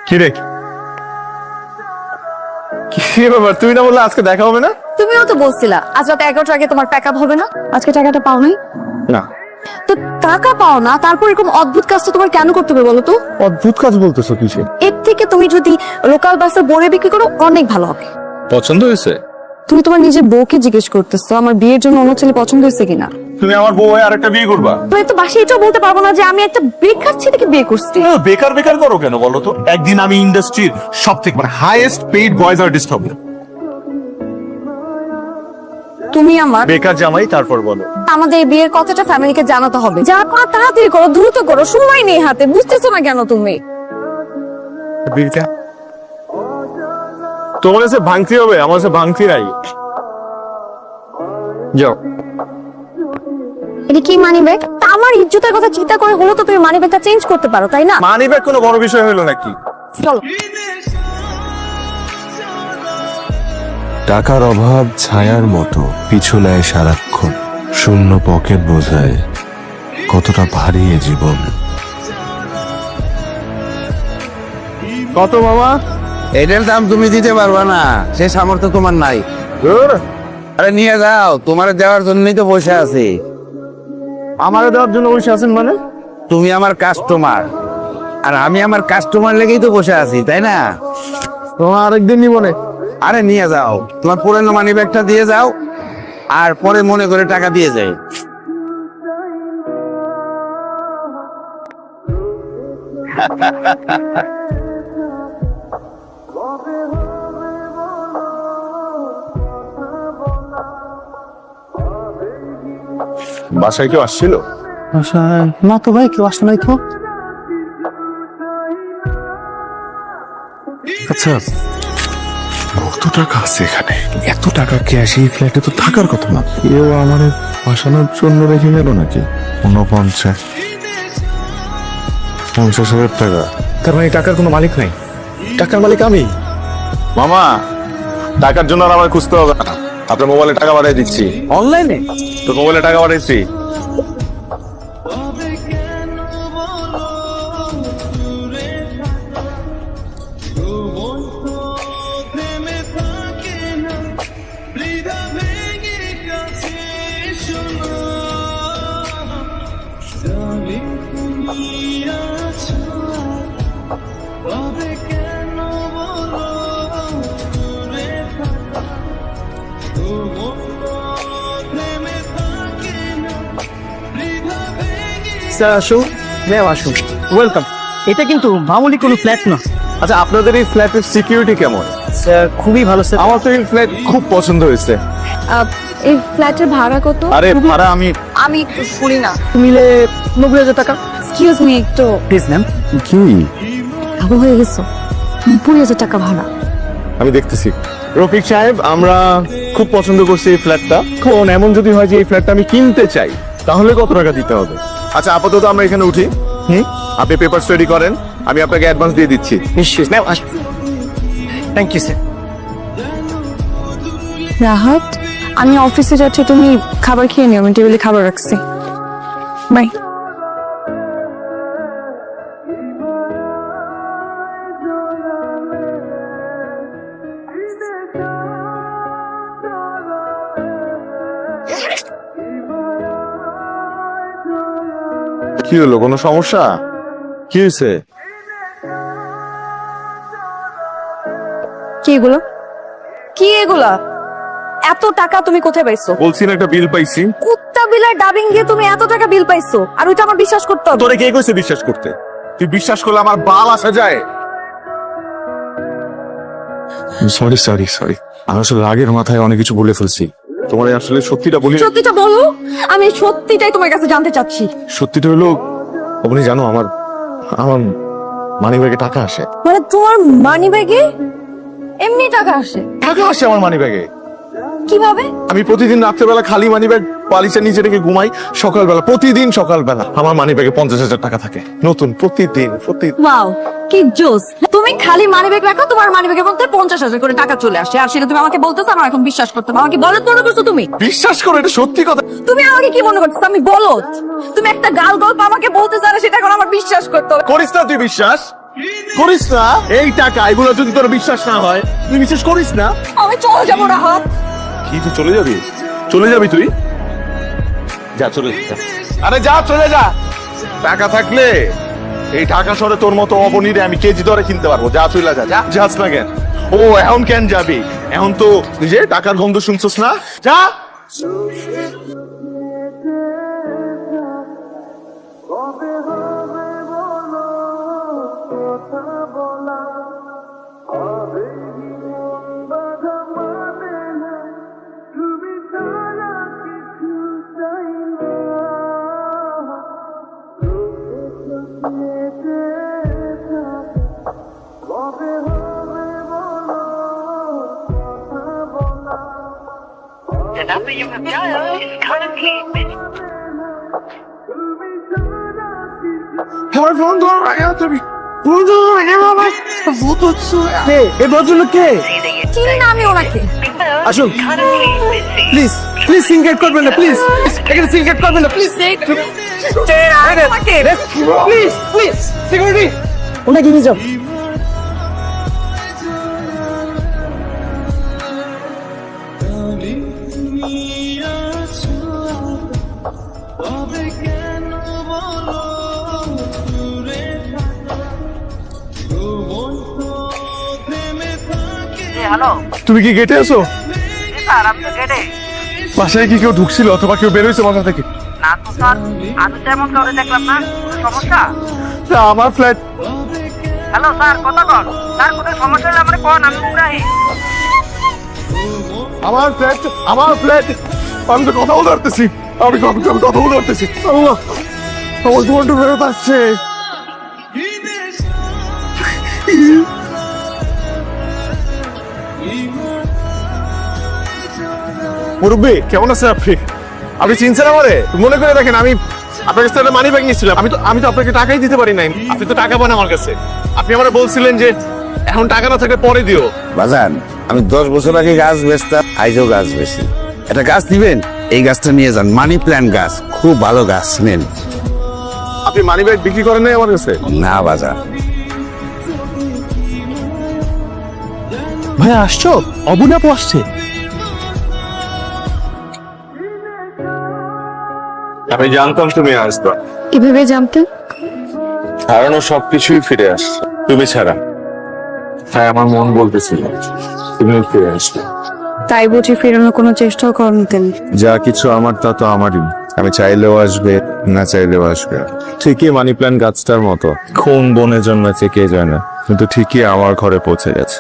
কি রে কি ব্যাপার? তুমি না বললে আজকে দেখা হবে না? তুমিও তো বলছিলা আজ রাত 11টার আগে তোমার প্যাক আপ হবে না। আজকে টাকাটা পাও নাই? না। তো টাকা পাও না, তারপর এরকম অদ্ভুত কাজটা তোমার কেন করতে হবে বলো তো? অদ্ভুত কাজ বলতেছো কিসে? এর থেকে তুমি যদি লোকাল বাসে বড়ে বিক্রি করো অনেক ভালো হবে। পছন্দ হয়েছে? তুমি তোমার নিজের বউকে জিজ্ঞেস করতেছো আমার বিয়ের জন্য অন্য ছেলে পছন্দ হয়েছে কিনা। তুমি আমার বউ হয়ে আরেকটা বিয়ে করবা? তুমি তো বাসায় এটাও বলতে পারবো না যে আমি একটা বেকার ছেলেকে বিয়ে করছি। বেকার বেকার করো কেন বলো তো? একদিন আমি ইন্ডাস্ট্রির সব থেকে হাইয়েস্ট পেইড ভয়েস আর্টিস্ট হব। তুমি আমার বেকার জামাই, তারপর বলো। আমাদের এই বিয়ের কথাটা ফ্যামিলিকে জানাতে হবে। যা করো তাড়াতাড়ি করো, দ্রুত করো, সময় নেই হাতে। বুঝতেছো না কেন তুমি? বিলটা তোমার কাছে ভাঙতি হবে, আমার কাছে ভাঙতি নাই। যাও। এটা কি মানি ব্যাগ? আমার ইজ্জতের কথা চিন্তা করে হলো তো তুমি মানি ব্যাগটা চেঞ্জ করতে পারো, তাই না? মানি ব্যাগ কোনো বড় বিষয় হলো নাকি? চলো। টাকার অভাব ছায়ার মতো পিছু নেয় সারাক্ষণ, শূন্য পকেট বোঝায় কতটা ভারী এ জীবন। কত মামা? এটার দাম তুমি দিতে পারবা না, সে সামর্থ্য তোমার নাই। আরে নিয়ে যাও, তোমার দেওয়ার জন্যই তো বসে আছি। আমারে দেওয়ার জন্য বসে আছেন মানে? তুমি আমার কাস্টমার, আর আমি আমার কাস্টমার লেগেই তো বসে আছি, তাই না? তোমার আরেকদিন নিব না। আরে নিয়ে যাও, তোমার পুরানো মানি ব্যাগটা দিয়ে যাও, আর পরে মনে করে টাকা দিয়ে যাই। বাসায় কেউ আসছিল? না তো ভাই, কেউ আসে নাই তো। আচ্ছা, কত টাকা আছে এখানে? এত টাকা ক্যাশ এই ফ্ল্যাটে তো থাকার কথা না। কেউ আমার বাসানোর জন্য রেখে গেল নাকি? 50,000 টাকা। তার মানে টাকার কোনো মালিক নাই? টাকার মালিক আমি। মামা, টাকার জন্য আর আমার খুঁজতে হবে না। আপনার মোবাইলে টাকা পাঠিয়ে দিচ্ছি। অনলাইনে? তোর মোবাইলে টাকা পাঠিয়েছি। স্যার আসুন, ম্যাম আসুন, ওয়েলকাম। এটা কিন্তু মামুলি কোনো ফ্ল্যাট না। আচ্ছা, আপনাদের এই ফ্ল্যাটের সিকিউরিটি কেমন? স্যার খুবই ভালো স্যার। আমার তো এই ফ্ল্যাট খুব পছন্দ হয়েছে। এই ফ্ল্যাটের ভাড়া কত? আরে ভাড়া আমি একটু শুনি না। মিলে 90,000 টাকা। এক্সকিউজ মি, একটু প্লিজ ম্যাম। কি? ভালো হয়ে গেছো। 90,000 টাকা ভাড়া। আমি দেখতেছি। রফিক সাহেব, আমরা খুব পছন্দ করছি এই ফ্ল্যাটটা। এখন এমন যদি হয় যে এই ফ্ল্যাটটা আমি কিনতে চাই, তাহলে কত টাকা দিতে হবে? আচ্ছা, আপাতত আমরা এখানে উঠি। আপনি পেপার রেডি করেন, আমি আপনাকে অ্যাডভান্স দিয়ে দিচ্ছি। নিশ্চয়ই ম্যাম, আসুন। Thank you sir. রাহাত, আমি অফিসে যাচ্ছি, তুমি খাবার খেয়ে নিও। আমি টেবিলে খাবার রাখছি। বাই। কি হলো, কোনো সমস্যা? কি হয়েছে? কি এগুলো? কি এগুলা? এত টাকা তুমি কোথায় পাইছো? বলছি না, একটা বিল পাইছি। কুত্তা বিলের ডাবিং দিয়ে তুমি এত টাকা বিল পাইছো, আর ওইটা আমার বিশ্বাস করতে হবে? তোরে কে কইছে বিশ্বাস করতে? তুই বিশ্বাস করলে আমার বাল আসা যায়। সরি সরি সরি, আমি আসলে রাগের মাথায় অনেক কিছু বলে ফেলছি। তোমার আসলে সত্যিটা বলি। সত্যিটা বলো, আমি সত্যিটাই তোমার কাছে জানতে চাচ্ছি। সত্যিটা হলো, আপনি জানো আমার আমার মানি ব্যাগে টাকা আসে। মানে তোমার মানি ব্যাগে এমনি টাকা আসে? টাকা আসে আমার মানি ব্যাগে। কিভাবে? আমি প্রতিদিন রাত্রেবেলা খালি মানি ব্যাগ বালিশের নিচে রেখে ঘুমাই। সকালবেলা, প্রতিদিন সকালবেলা আমার মানি ব্যাগে 50,000 টাকা থাকে, নতুন, প্রতিদিন। ওয়াও, কি জোস! তুমি খালি মানি ব্যাগ রাখো, তোমার মানি ব্যাগের মধ্যে 50,000 করে টাকা চলে আসে, আর সেটা তুমি আমাকে বলতেছো আমার এখন বিশ্বাস করতে হবে? আমাকে বলদ মনে করছো তুমি? বিশ্বাস করো, এটা সত্যি কথা। তুমি আমাকে কি মনে করছো আমি বলদ? তুমি একটা গাল গল্প আমাকে বলতে চাও, সেটা এখন আমার বিশ্বাস করতে হবে? করিস না তুই বিশ্বাস। করিস না। এই টাকা এগুলো যদি তোর বিশ্বাস না হয়, তুই বিশ্বাস করিস না। আমি চলে যাবো রাহাত। কি তুই চলে যাবি? চলে যাবি তুই? যা চলে যা। আরে যা চলে যা। টাকা থাকলে এই ঢাকা শহরে তোর মতো অবনীরে আমি কেজি দরে কিনতে পারবো। যা চলে যা। যা যাস না কেন? ও এখন কেন যাবি? এখন তো নিজে টাকার গন্ধ শুনছস না? যা। The number you have dialed is currently busy. আমার ফোন ধর আগে তুমি। ফোন ধর আগে বাবা। ভূত হচ্ছে। কে এই ভদ্রলোক কে? চিনি না আমি ওনাকে। আসুন Currently busy. প্লিজ প্লিজ সিনকেট করবেন না প্লিজ, এখানে সিনকেট করবেন না প্লিজ, প্লিজ প্লিজ সিকিউরিটি ওনাকে নিয়ে যাও। হ্যালো তুমি কি গেটে আছো? স্যার, আমি তো গেটে। বাসায় কি কেউ ঢুকছিল অথবা কেউ বেরোইছে বাসা থেকে? না তো স্যার, আমি তেমন কাউকে দেখলাম না। কোনো সমস্যা? না, আমার ফ্ল্যাট। হ্যালো স্যার, কথা কন। স্যার, কোনো সমস্যা হলে আমার কন, আমি উড়াই। আমার ফ্ল্যাট, আমার ফ্ল্যাট। আমি তো কথা বলতে পারতেছি। আমি কথা বলতে পারতেছি। আল্লাহ, আমার জীবনটা ফেরত আসছে। মুরব্বী কেমন আছেন আপনি? আপনি চিনছেন আমারে? মনে করে দেখেন আমি আপনার কাছে একটা মানি ব্যাগ নিয়েছিলাম। আমি তো আপনাকে টাকাই দিতে পারি নাই। আপনি তো টাকা পান আমার কাছে। আপনি আমারে বলছিলেন যে এখন টাকা না থাকলে পরে দিও। বাজান, আমি 10 বছর আগে গাছ বেচতাম, আইজও গাছ বেশি। একটা গাছ নিবেন, এই গাছটা নিয়ে যান। মানি প্ল্যান্ট গাছ, খুব ভালো গাছ, নেন। আপনি মানি ব্যাগ বিক্রি করেন নাই আমার কাছে? না বাজান। ভাই আসছো? অবুনাপু আসছে। আমি জানতাম তুমি আসবে। কিভাবে জানতেন? কারণ ও সবকিছুই ফিরে আসছে তুমি ছাড়া। তাই আমার মন বলতেছিল তুমিও ফিরে আসবে। তাই বুঝি ফেরানোর কোনো চেষ্টাও করেন? যা কিছু আমার তা তো আমারই। আমি চাইলেও আসবে, না চাইলেও আসবে। ঠিকই মানি প্ল্যান্ট গাছটার মতো কোন বনে জন্মেছে কে জানে, কিন্তু ঠিকই আমার ঘরে পৌঁছে গেছে।